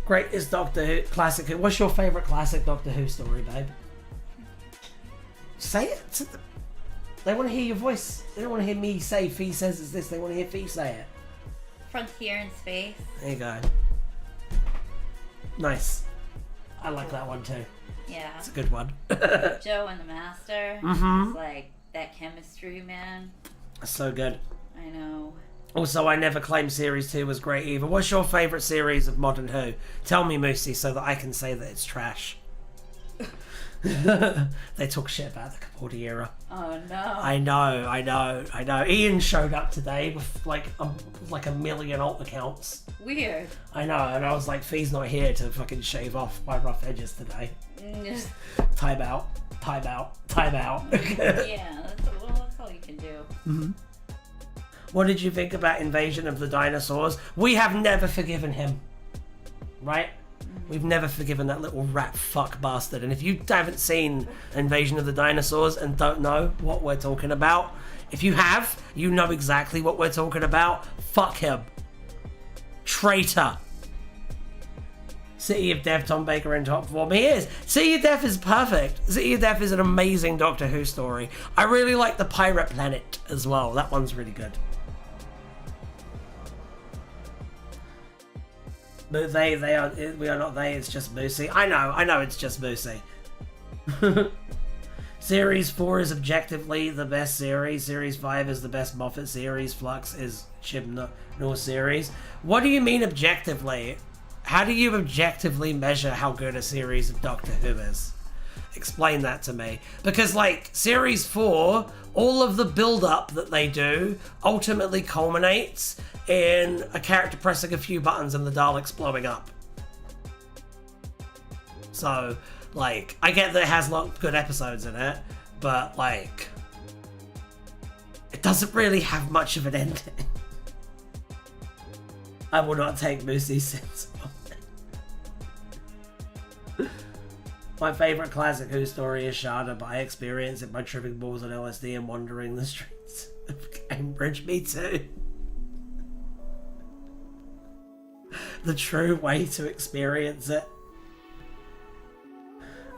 Greatest Doctor Who, classic Who. What's your favourite classic Doctor Who story, babe? Say it. They want to hear your voice. They don't want to hear me say Fee says it's this. They want to hear Fee say it. Frontier in Space. There you go. Nice. I like that one too. Yeah. It's a good one. Joe and the Master. It's like that chemistry, man. So good. I know. Also, I never claimed Series 2 was great either. What's your favourite series of Modern Who? Tell me, Moosey, so that I can say that it's trash. They talk shit about the Capaldi era. Oh no. I know. Ian showed up today with like a million alt accounts. Weird. I know, and I was like, Fee's not here to fucking shave off my rough edges today. Time out. Yeah, that's all you can do. Mm-hmm. What did you think about Invasion of the Dinosaurs? We have never forgiven him. Right? We've never forgiven that little rat fuck bastard. And if you haven't seen Invasion of the Dinosaurs and don't know what we're talking about, if you have, you know exactly what we're talking about. Fuck him. Traitor. City of Death, Tom Baker in top form. He is. City of Death is perfect. City of Death is an amazing Doctor Who story. I really like the Pirate Planet as well. That one's really good. But we are not they, it's just Moosey. I know, it's just Moosey. Series 4 is objectively the best series. Series 5 is the best Moffat series. Flux is Chibnall series. What do you mean objectively? How do you objectively measure how good a series of Doctor Who is? Explain that to me. Because, like, Series 4, all of the build-up that they do ultimately culminates in a character pressing a few buttons and the Daleks blowing up. So, like, I get that it has a lot of good episodes in it, but, like, it doesn't really have much of an ending. I will not take Moosey's sins on it. My favourite classic Who story is Shada, but I experience it by tripping balls on LSD and wandering the streets of Cambridge. Me too. The true way to experience it.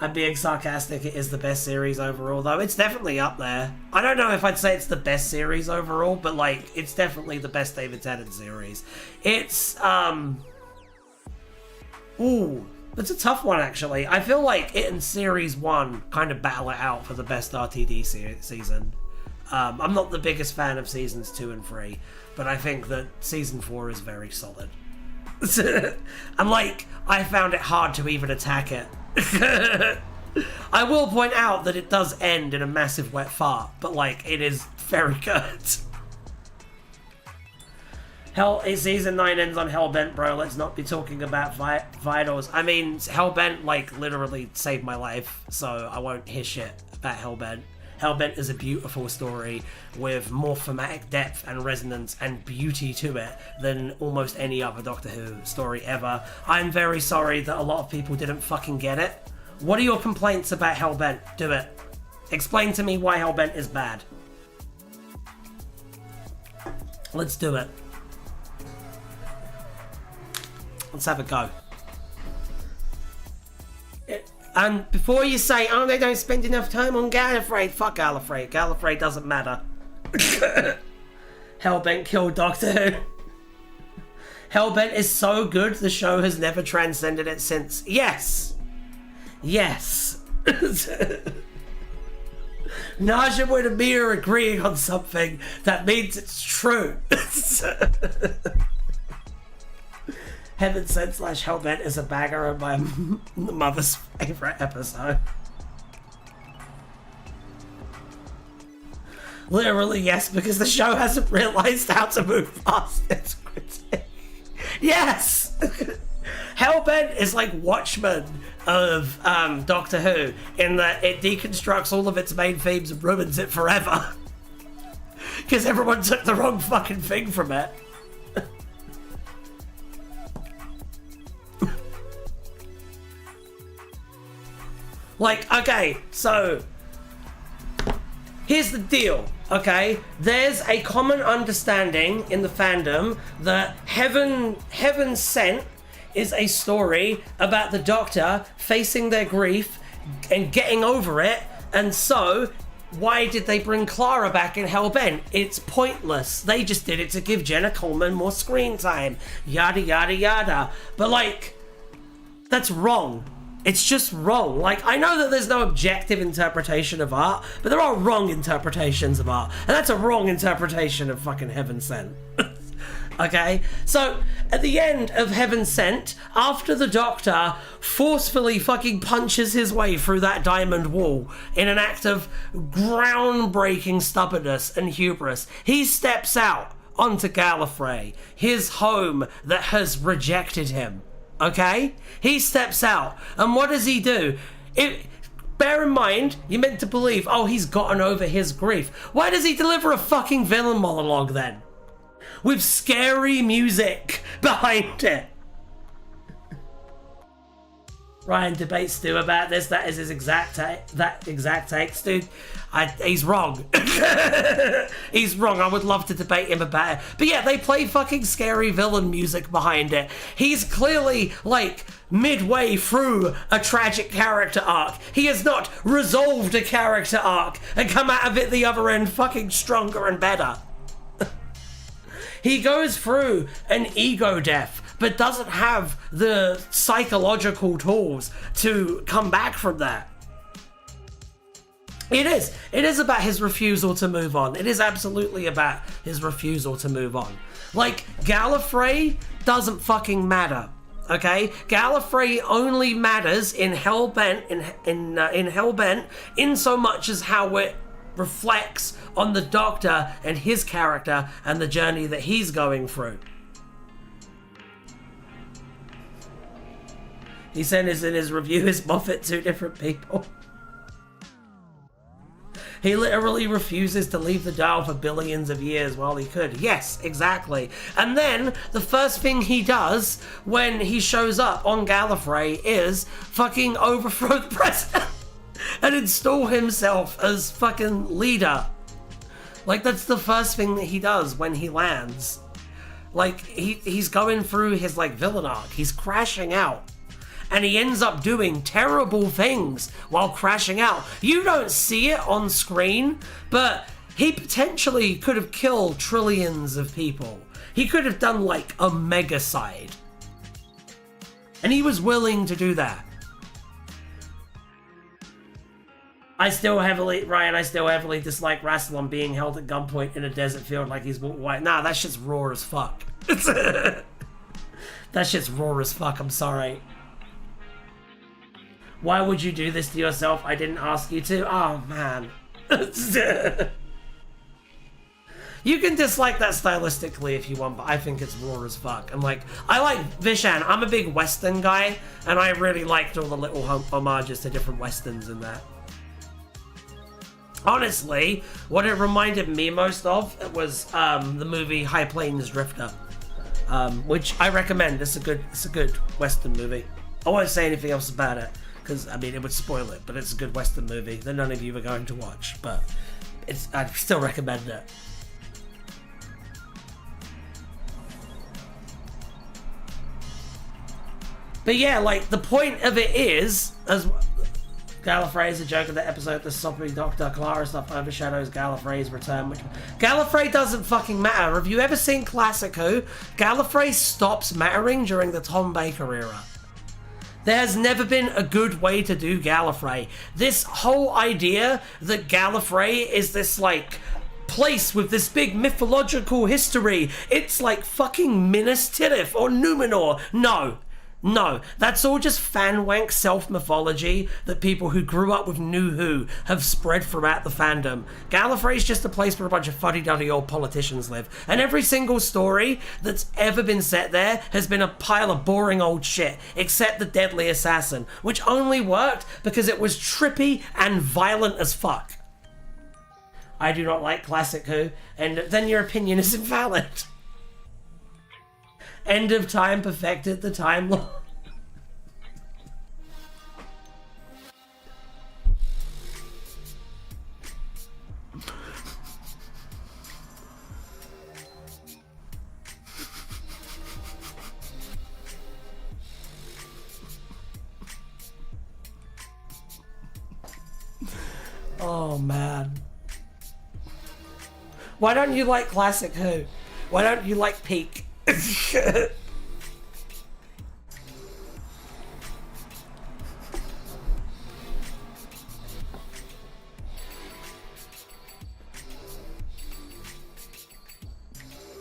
I'm being sarcastic, it is the best series overall, though. It's definitely up there. I don't know if I'd say it's the best series overall, but, like, it's definitely the best David Tennant series. It's, ooh, it's a tough one, actually. I feel like it and Series 1 kind of battle it out for the best RTD season. I'm not the biggest fan of Seasons 2 and 3, but I think that Season 4 is very solid. And, like, I found it hard to even attack it. I will point out that it does end in a massive wet fart, but, like, it is very good. Season 9 ends on Hellbent, bro. Let's not be talking about vitals. I mean, Hellbent, like, literally saved my life, so I won't hear shit about Hellbent. Hellbent is a beautiful story with more thematic depth and resonance and beauty to it than almost any other Doctor Who story ever. I'm very sorry that a lot of people didn't fucking get it. What are your complaints about Hellbent? Do it. Explain to me why Hellbent is bad. Let's do it. Let's have a go. And before you say, oh, they don't spend enough time on Gallifrey, fuck Gallifrey. Gallifrey doesn't matter. Hellbent killed Doctor Who. Hellbent is so good, the show has never transcended it since. Yes. Yes. Naja and Amir agreeing on something, that means it's true. Heaven Sent / Hellbent is a banger of my mother's favourite episode. Literally, yes, because the show hasn't realised how to move past its critique. Yes! Hellbent is like Watchmen of Doctor Who, in that it deconstructs all of its main themes and ruins it forever. Because everyone took the wrong fucking thing from it. Like, okay, so here's the deal, okay? There's a common understanding in the fandom that Heaven Sent is a story about the Doctor facing their grief and getting over it, and so why did they bring Clara back in Hellbent? It's pointless. They just did it to give Jenna Coleman more screen time. Yada, yada, yada. But, like, that's wrong. It's just wrong. Like, I know that there's no objective interpretation of art, but there are wrong interpretations of art. And that's a wrong interpretation of fucking Heaven Sent. Okay? So, at the end of Heaven Sent, after the Doctor forcefully fucking punches his way through that diamond wall in an act of groundbreaking stubbornness and hubris, he steps out onto Gallifrey, his home that has rejected him. Okay? He steps out. And what does he do? Bear in mind, you're meant to believe, oh, he's gotten over his grief. Why does he deliver a fucking villain monologue then? With scary music behind it. Ryan debates Stu about this. That is his exact take, Stu. He's wrong. He's wrong. I would love to debate him about it. But yeah, they play fucking scary villain music behind it. He's clearly, like, midway through a tragic character arc. He has not resolved a character arc and come out of it the other end fucking stronger and better. He goes through an ego death, but doesn't have the psychological tools to come back from that. It is about his refusal to move on. It is absolutely about his refusal to move on. Like, Gallifrey doesn't fucking matter, okay? Gallifrey only matters in Hellbent, in Hellbent, in so much as how it reflects on the Doctor and his character and the journey that he's going through. He said in his review, is Moffat two different people? He literally refuses to leave the dial for billions of years while he could. Yes, exactly. And then the first thing he does when he shows up on Gallifrey is fucking overthrow the president and install himself as fucking leader. Like, that's the first thing that he does when he lands. Like, he's going through his, like, villain arc. He's crashing out. And he ends up doing terrible things while crashing out. You don't see it on screen, but he potentially could have killed trillions of people. He could have done, like, a megacide. And he was willing to do that. I still heavily dislike Rassilon being held at gunpoint in a desert field like he's white. Nah, that shit's raw as fuck. That shit's raw as fuck, I'm sorry. Why would you do this to yourself? I didn't ask you to. Oh, man. You can dislike that stylistically if you want, but I think it's raw as fuck. And, like, I like Vishan. I'm a big Western guy, and I really liked all the little homages to different Westerns in that. Honestly, what it reminded me most of was the movie High Plains Drifter, which I recommend. It's a good Western movie. I won't say anything else about it, because, I mean, it would spoil it, but it's a good Western movie that none of you are going to watch, but I'd still recommend it. But yeah, like, the point of it is, Gallifrey is a joke of the episode. The soppy Dr. Clara stuff overshadows Gallifrey's return. Which Gallifrey doesn't fucking matter. Have you ever seen Classic Who? Gallifrey stops mattering during the Tom Baker era. There has never been a good way to do Gallifrey. This whole idea that Gallifrey is this, like, place with this big mythological history. It's like fucking Minas Tirith or Numenor. No, that's all just fan-wank self-mythology that people who grew up with New Who have spread throughout the fandom. Gallifrey's just a place where a bunch of fuddy-duddy old politicians live. And every single story that's ever been set there has been a pile of boring old shit, except the Deadly Assassin, which only worked because it was trippy and violent as fuck. I do not like Classic Who, and then your opinion is invalid. End of Time perfected the Time Lord. Oh man. Why don't you like Classic Who? Why don't you like Peak?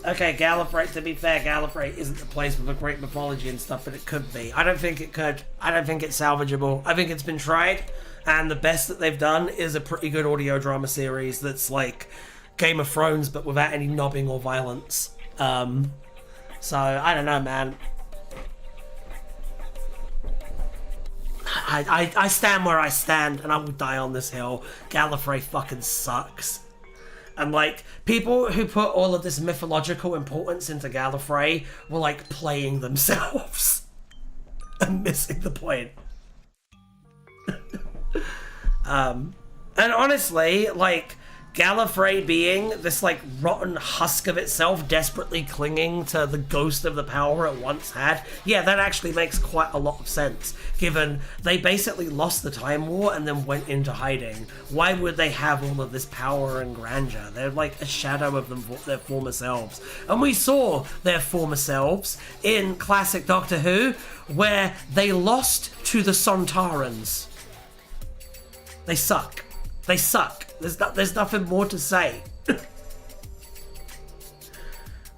Okay, Gallifrey, to be fair, Gallifrey isn't a place with a great mythology and stuff, but it could be. I don't think it could. I don't think it's salvageable. I think it's been tried, and the best that they've done is a pretty good audio drama series that's like Game of Thrones, but without any knobbing or violence. So, I don't know, man. I stand where I stand, and I will die on this hill. Gallifrey fucking sucks. And, like, people who put all of this mythological importance into Gallifrey were, like, playing themselves. And missing the point. And honestly, like, Gallifrey being this, like, rotten husk of itself, desperately clinging to the ghost of the power it once had, yeah, that actually makes quite a lot of sense, given they basically lost the Time War and then went into hiding. Why would they have all of this power and grandeur? They're like a shadow of their former selves. And we saw their former selves in classic Doctor Who, where they lost to the Sontarans. They suck. They suck. There's nothing more to say.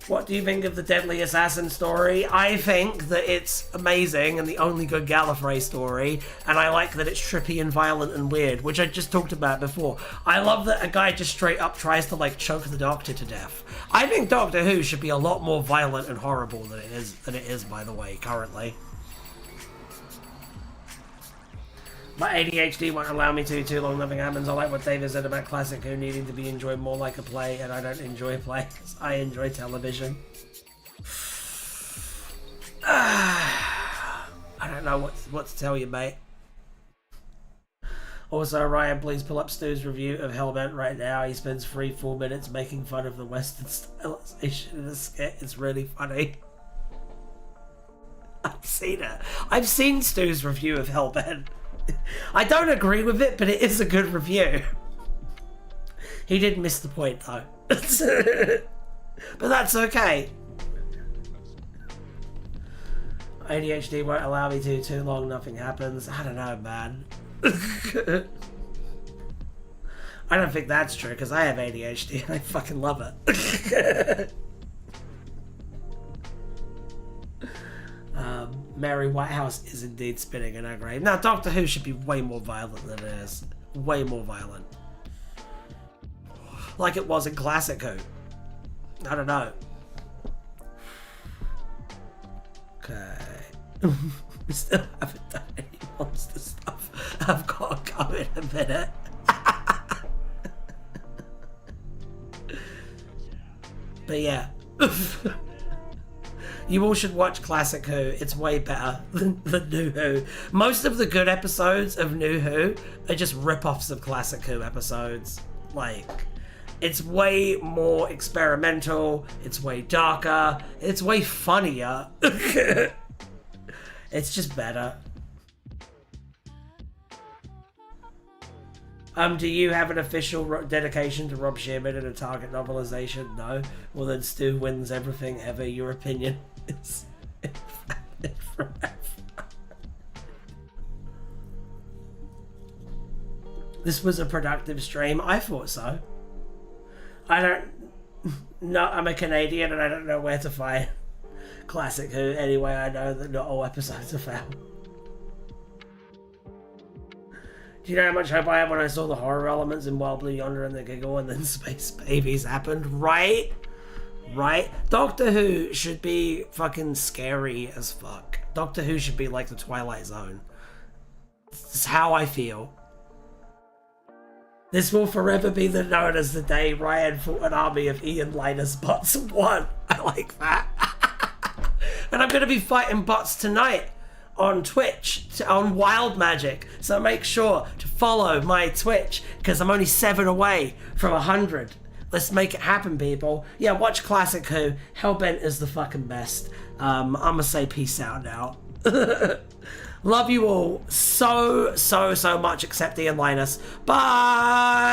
What do you think of the Deadly Assassin story? I think that it's amazing and the only good Gallifrey story, and I like that it's trippy and violent and weird, which I just talked about before. I love that a guy just straight up tries to, like, choke the Doctor to death. I think Doctor Who should be a lot more violent and horrible than it is, by the way, currently. My ADHD won't allow me to too long. Nothing happens. I like what David said about Classic Who needing to be enjoyed more like a play, and I don't enjoy plays. I enjoy television. I don't know what to tell you, mate. Also, Ryan, please pull up Stu's review of Hellbent right now. He spends 3-4 minutes making fun of the Western stylization in a skit. It's really funny. I've seen it. I've seen Stu's review of Hellbent. I don't agree with it, but it is a good review. He did miss the point, though. But that's okay. ADHD won't allow me to too long, nothing happens. I don't know, man. I don't think that's true, because I have ADHD and I fucking love it. Mary Whitehouse is indeed spinning in her grave. Now, Doctor Who should be way more violent than it is. Way more violent. Like it was in Classic Who. I don't know. Okay. We still haven't done any monster stuff. I've got to go in a minute. But yeah. You all should watch Classic Who. It's way better than New Who. Most of the good episodes of New Who are just rip-offs of Classic Who episodes. Like, it's way more experimental, it's way darker, it's way funnier. It's just better. Do you have an official dedication to Rob Shearman in a Target novelization? No. Well, then Stu wins everything ever. Your opinion is invalid forever. This was a productive stream. I thought so. I don't... No, I'm a Canadian and I don't know where to find Classic Who. Anyway, I know that not all episodes are found. Do you know how much hope I had when I saw the horror elements in Wild Blue Yonder and the Giggle and then Space Babies happened? Right? Right? Doctor Who should be fucking scary as fuck. Doctor Who should be like the Twilight Zone. It's how I feel. This will forever be known as the day Ryan fought an army of Ian Linus bots and won. I like that. And I'm going to be fighting bots tonight on Twitch, on Wild Magic. So make sure to follow my Twitch, because I'm only 7 away from 100. Let's make it happen, people. Yeah, watch Classic Who. Hellbent is the fucking best. I'm going to say peace out now. Love you all so much, except Ian Linus. Bye!